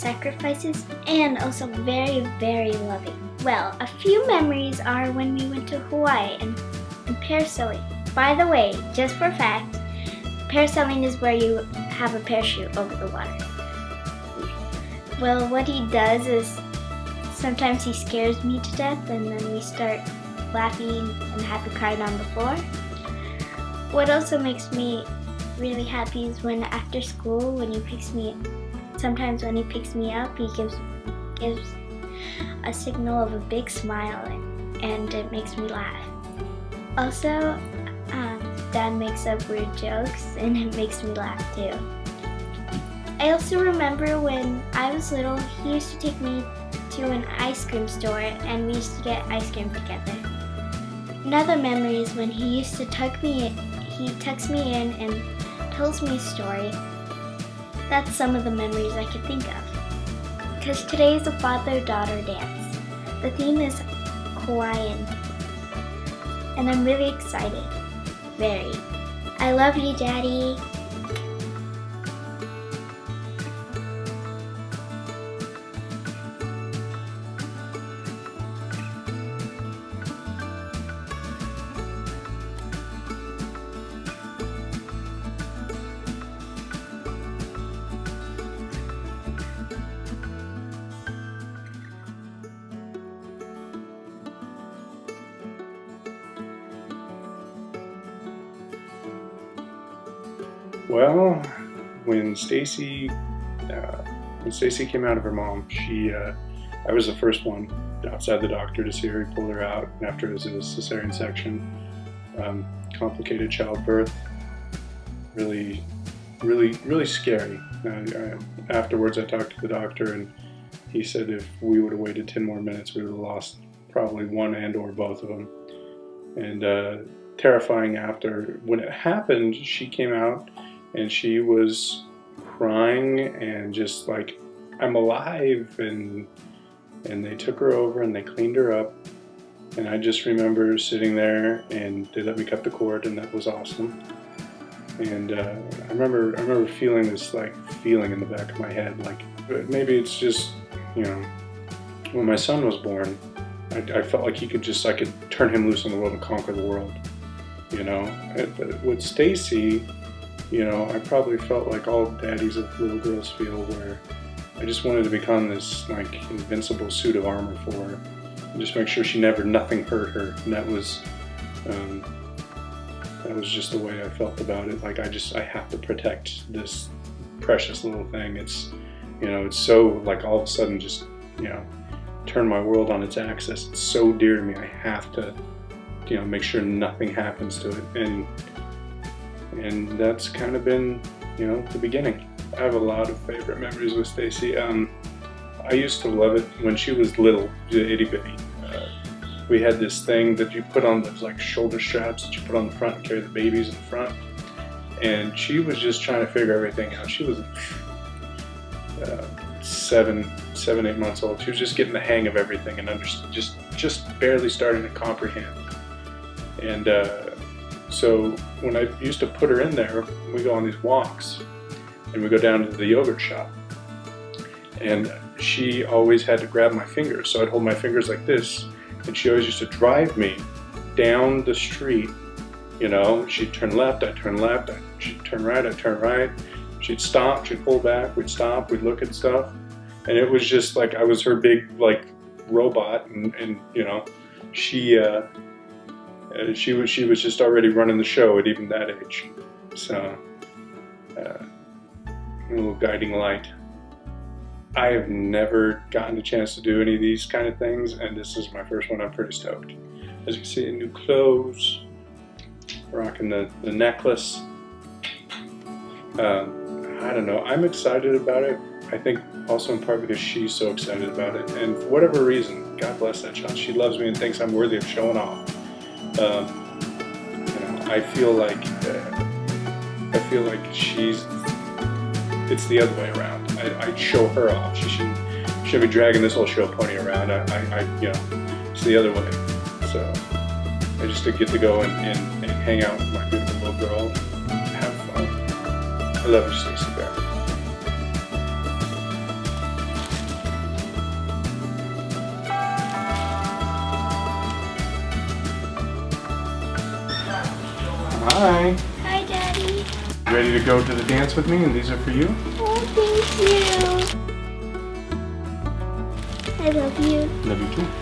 sacrifices, and also very, very loving. Well, a few memories are when we went to Hawaii and parasailing. By the way, just for fact, parasailing is where you have a parachute over the water. Well, what he does is sometimes he scares me to death, and then we start laughing and happy crying on the floor. What also makes me really happy is when after school, sometimes when he picks me up, he gives a signal of a big smile, and it makes me laugh. Also, Dad makes up weird jokes, and it makes me laugh too. I also remember when I was little, he used to take me to an ice cream store, and we used to get ice cream together. Another memory is when he used to tuck me in and tells me a story. That's some of the memories I could think of. Because today is a father-daughter dance. The theme is Hawaiian, and I'm really excited. Very. I love you, Daddy. Well, when Stacy came out of her mom, I was the first one outside the doctor to see her. He pulled her out after it was a cesarean section, complicated childbirth, really scary. Afterwards, I talked to the doctor, and he said if we would have waited 10 more minutes, we would have lost probably one and or both of them. And terrifying. After when it happened, she came out and she was crying and just like, I'm alive, and they took her over and they cleaned her up, and I just remember sitting there, and they let me cut the cord, and that was awesome. And I remember feeling this like feeling in the back of my head, like maybe it's just, you know, when my son was born, I felt like I could turn him loose in the world and conquer the world, you know. With Stacy, you know, I probably felt like all daddies of little girls feel, where I just wanted to become this like invincible suit of armor for her, and just make sure nothing hurt her. And that was just the way I felt about it. Like I have to protect this precious little thing. It's, you know, it's so like all of a sudden just, you know, turn my world on its axis. It's so dear to me. I have to, you know, make sure nothing happens to it. And that's kind of been, you know, the beginning. I have a lot of favorite memories with Stacy. I used to love it when she was little, itty bitty. We had this thing that you put on those like shoulder straps that you put on the front and carry the babies in the front. And she was just trying to figure everything out. She was 8 months old. She was just getting the hang of everything and just barely starting to comprehend. And so when I used to put her in there, we go on these walks and we go down to the yogurt shop, and she always had to grab my fingers, so I'd hold my fingers like this, and she always used to drive me down the street. You know, she'd turn left, I'd turn left, she'd turn right, I'd turn right, she'd stop, she'd pull back, we'd stop, we'd look at stuff, and it was just like I was her big like robot, and you know, she was just already running the show at even that age. So a little guiding light. I have never gotten a chance to do any of these kind of things, and this is my first one. I'm pretty stoked. As you can see, new clothes, rocking the necklace. I don't know, I'm excited about it. I think also in part because she's so excited about it, and for whatever reason, God bless that child, she loves me and thinks I'm worthy of showing off. You know, I feel like it's the other way around. I show her off. She shouldn't be dragging this whole show pony around. You know, it's the other way. So I just get to go and hang out with my beautiful little girl and have fun. I love you, Stacey Bear. Hi. Hi, Daddy. Ready to go to the dance with me? And these are for you. Oh, thank you. I love you. Love you too.